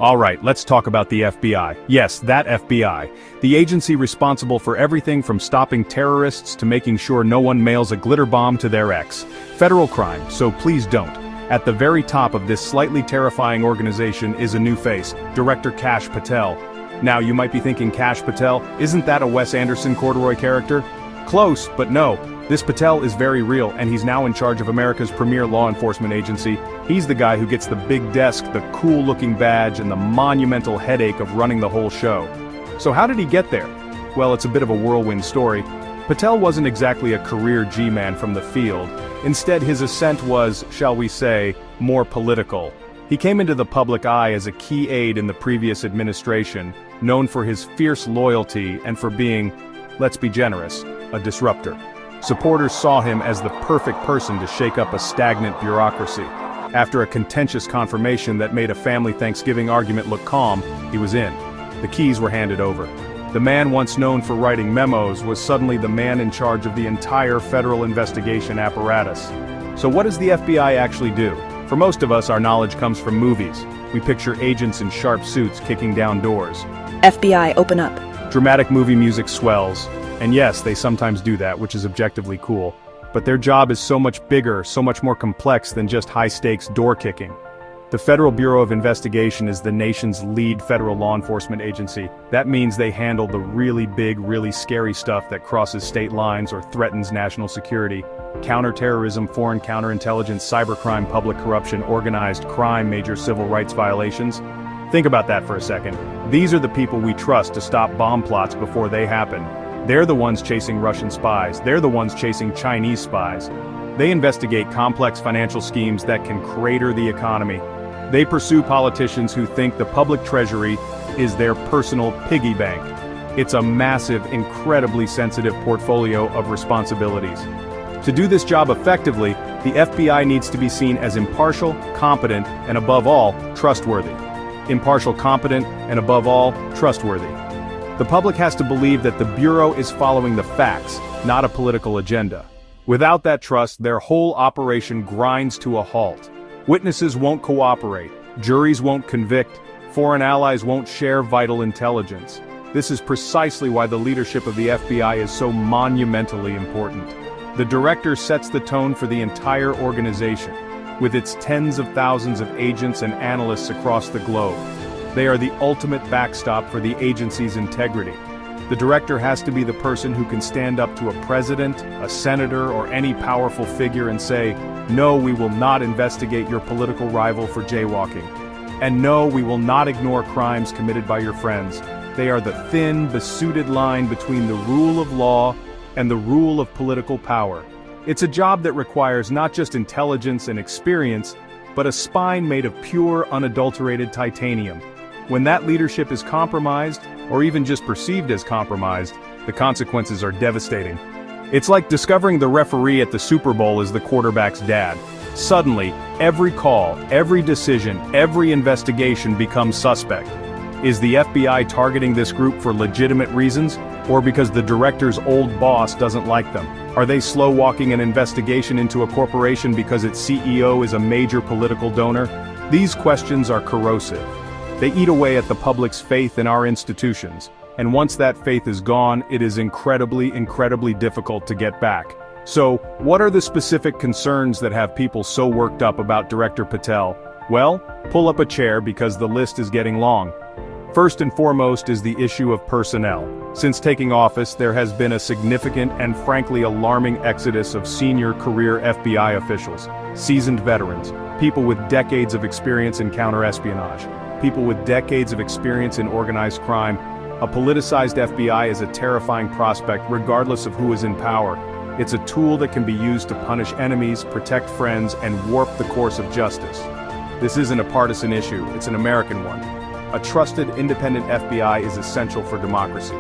Alright, let's talk about the FBI. Yes, that FBI. The agency responsible for everything from stopping terrorists to making sure no one mails a glitter bomb to their ex. Federal crime, so please don't. At the very top of this slightly terrifying organization is a new face, Director Kash Patel. Now you might be thinking, Kash Patel, isn't that a Wes Anderson corduroy character? Close, but no. This Patel is very real, and he's now in charge of America's premier law enforcement agency. He's the guy who gets the big desk, the cool-looking badge, and the monumental headache of running the whole show. So how did he get there? Well, it's a bit of a whirlwind story. Patel wasn't exactly a career G-man from the field. Instead, his ascent was, shall we say, more political. He came into the public eye as a key aide in the previous administration, known for his fierce loyalty and for being, let's be generous, a disruptor. Supporters saw him as the perfect person to shake up a stagnant bureaucracy. After a contentious confirmation that made a family Thanksgiving argument look calm, he was in. The keys were handed over. The man once known for writing memos was suddenly the man in charge of the entire federal investigation apparatus. So what does the FBI actually do? For most of us, our knowledge comes from movies. We picture agents in sharp suits kicking down doors. FBI, open up. Dramatic movie music swells. And yes, they sometimes do that, which is objectively cool. But their job is so much bigger, so much more complex than just high-stakes door-kicking. The Federal Bureau of Investigation is the nation's lead federal law enforcement agency. That means they handle the really big, really scary stuff that crosses state lines or threatens national security. Counterterrorism, foreign counterintelligence, cybercrime, public corruption, organized crime, major civil rights violations. Think about that for a second. These are the people we trust to stop bomb plots before they happen. They're the ones chasing Russian spies. They're the ones chasing Chinese spies. They investigate complex financial schemes that can crater the economy. They pursue politicians who think the public treasury is their personal piggy bank. It's a massive, incredibly sensitive portfolio of responsibilities. To do this job effectively, the FBI needs to be seen as impartial, competent, and above all, trustworthy. Impartial, competent, and above all, trustworthy. The public has to believe that the Bureau is following the facts, not a political agenda. Without that trust, their whole operation grinds to a halt. Witnesses won't cooperate, juries won't convict, foreign allies won't share vital intelligence. This is precisely why the leadership of the FBI is so monumentally important. The director sets the tone for the entire organization, with its tens of thousands of agents and analysts across the globe. They are the ultimate backstop for the agency's integrity. The director has to be the person who can stand up to a president, a senator, or any powerful figure and say, "No, we will not investigate your political rival for jaywalking." And no, we will not ignore crimes committed by your friends. They are the thin, besuited line between the rule of law and the rule of political power. It's a job that requires not just intelligence and experience, but a spine made of pure, unadulterated titanium. When that leadership is compromised, or even just perceived as compromised, the consequences are devastating. It's like discovering the referee at the Super Bowl is the quarterback's dad. Suddenly, every call, every decision, every investigation becomes suspect. Is the FBI targeting this group for legitimate reasons, or because the director's old boss doesn't like them? Are they slow-walking an investigation into a corporation because its CEO is a major political donor? These questions are corrosive. They eat away at the public's faith in our institutions, and once that faith is gone, it is incredibly difficult to get back. So, what are the specific concerns that have people so worked up about Director Patel? Well, pull up a chair because the list is getting long. First and foremost is the issue of personnel. Since taking office, there has been a significant and frankly alarming exodus of senior career FBI officials, seasoned veterans, people with decades of experience in counterespionage, people with decades of experience in organized crime. A politicized FBI is a terrifying prospect regardless of who is in power. It's a tool that can be used to punish enemies, protect friends, and warp the course of justice. This isn't a partisan issue, it's an American one. A trusted, independent FBI is essential for democracy.